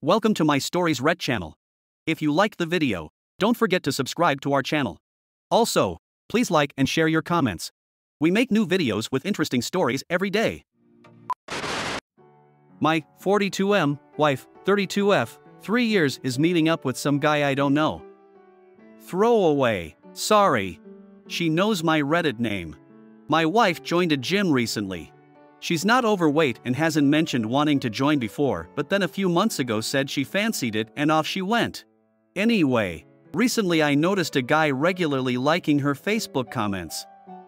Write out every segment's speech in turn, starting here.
Welcome to my Stories Red channel. If you liked the video, don't forget to subscribe to our channel. Also, please like and share your comments. We make new videos with interesting stories every day. My 42M wife, 32F, 3 years is meeting up with some guy I don't know. Throwaway, sorry. She knows my Reddit name. My wife joined a gym recently. She's not overweight and hasn't mentioned wanting to join before, but then a few months ago said she fancied it and off she went. Anyway, recently I noticed a guy regularly liking her Facebook comments.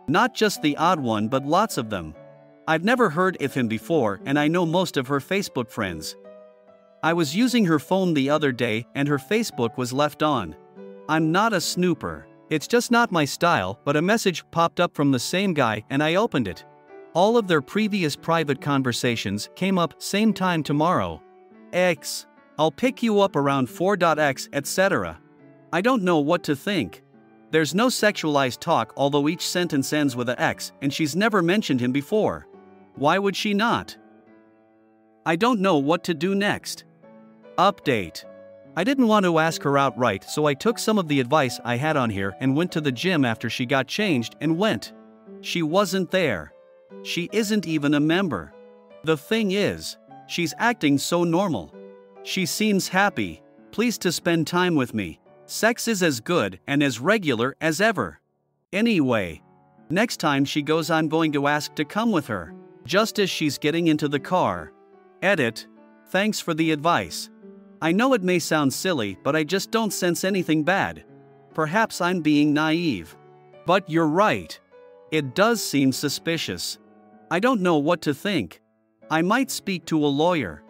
Not just the odd one but lots of them. I've never heard of him before and I know most of her Facebook friends. I was using her phone the other day and her Facebook was left on. I'm not a snooper, it's just not my style, but a message popped up from the same guy and I opened it. All of their previous private conversations came up same time tomorrow. X. I'll pick you up around 4x etc. I don't know what to think. There's no sexualized talk although each sentence ends with a X and she's never mentioned him before. Why would she not? I don't know what to do next. Update. I didn't want to ask her outright so I took some of the advice I had on here and went to the gym after she got changed and went. She wasn't there. She isn't even a member. The thing is, she's acting so normal. She seems happy, pleased to spend time with me. Sex is as good and as regular as ever. Anyway, next time she goes I'm going to ask to come with her. Just as she's getting into the car. Edit. Thanks for the advice. I know it may sound silly but I just don't sense anything bad. Perhaps I'm being naive. But you're right. It does seem suspicious. I don't know what to think. I might speak to a lawyer.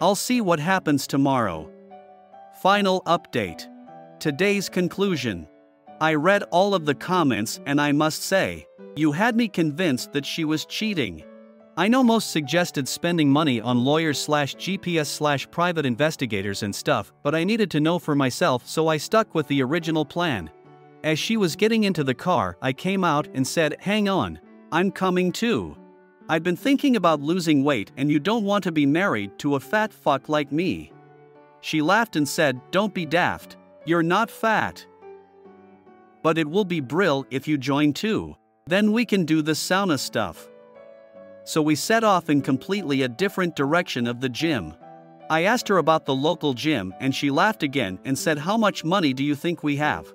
I'll see what happens tomorrow. Final update. Today's conclusion. I read all of the comments and I must say, you had me convinced that she was cheating. I know most suggested spending money on lawyers/GPS/private investigators and stuff, but I needed to know for myself so I stuck with the original plan. As she was getting into the car, I came out and said, hang on, I'm coming too. I've been thinking about losing weight and you don't want to be married to a fat fuck like me. She laughed and said, don't be daft, you're not fat. But it will be brill if you join too. Then we can do the sauna stuff. So we set off in completely a different direction of the gym. I asked her about the local gym and she laughed again and said, how much money do you think we have?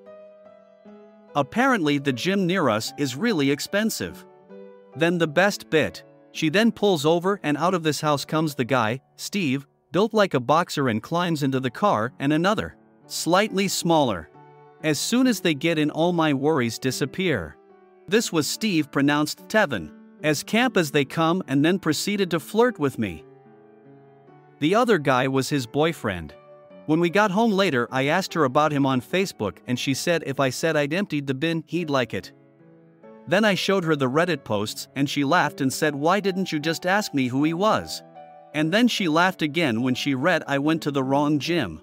Apparently the gym near us is really expensive. Then the best bit. She then pulls over and out of this house comes the guy, Steve, built like a boxer and climbs into the car and another, slightly smaller. As soon as they get in all my worries disappear. This was Steve pronounced Tevin, as camp as they come and then proceeded to flirt with me. The other guy was his boyfriend. When we got home later I asked her about him on Facebook and she said if I said I'd emptied the bin he'd like it. Then I showed her the Reddit posts and she laughed and said why didn't you just ask me who he was? And then she laughed again when she read I went to the wrong gym.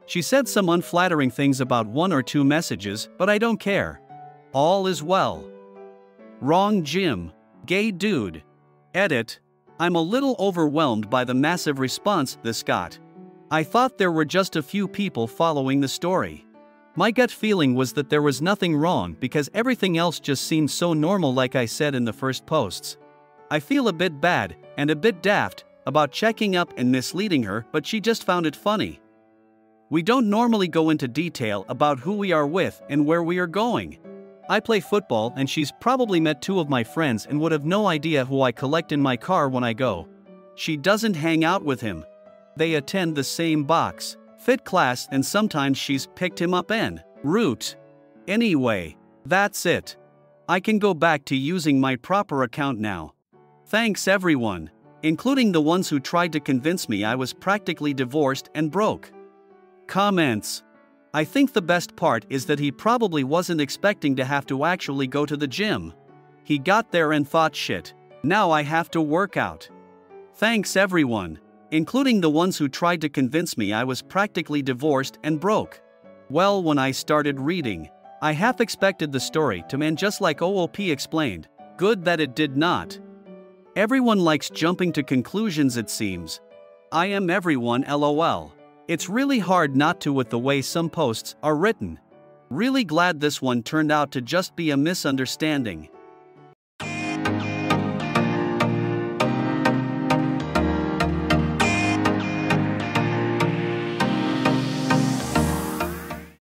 She said some unflattering things about 1 or 2 messages, but I don't care. All is well. Wrong gym. Gay dude. Edit. I'm a little overwhelmed by the massive response this got. I thought there were just a few people following the story. My gut feeling was that there was nothing wrong because everything else just seemed so normal like I said in the first posts. I feel a bit bad, and a bit daft, about checking up and misleading her but she just found it funny. We don't normally go into detail about who we are with and where we are going. I play football and she's probably met 2 of my friends and would have no idea who I collect in my car when I go. She doesn't hang out with him. They attend the same box fit class and sometimes she's picked him up en route. Anyway, that's it. I can go back to using my proper account now. Thanks everyone, including the ones who tried to convince me I was practically divorced and broke. Comments. I think the best part is that he probably wasn't expecting to have to actually go to the gym. He got there and thought shit, now I have to work out. Thanks everyone, including the ones who tried to convince me I was practically divorced and broke. Well, when I started reading, I half expected the story to end just like OOP explained. Good that it did not. Everyone likes jumping to conclusions it seems. I am everyone LOL. It's really hard not to with the way some posts are written. Really glad this one turned out to just be a misunderstanding.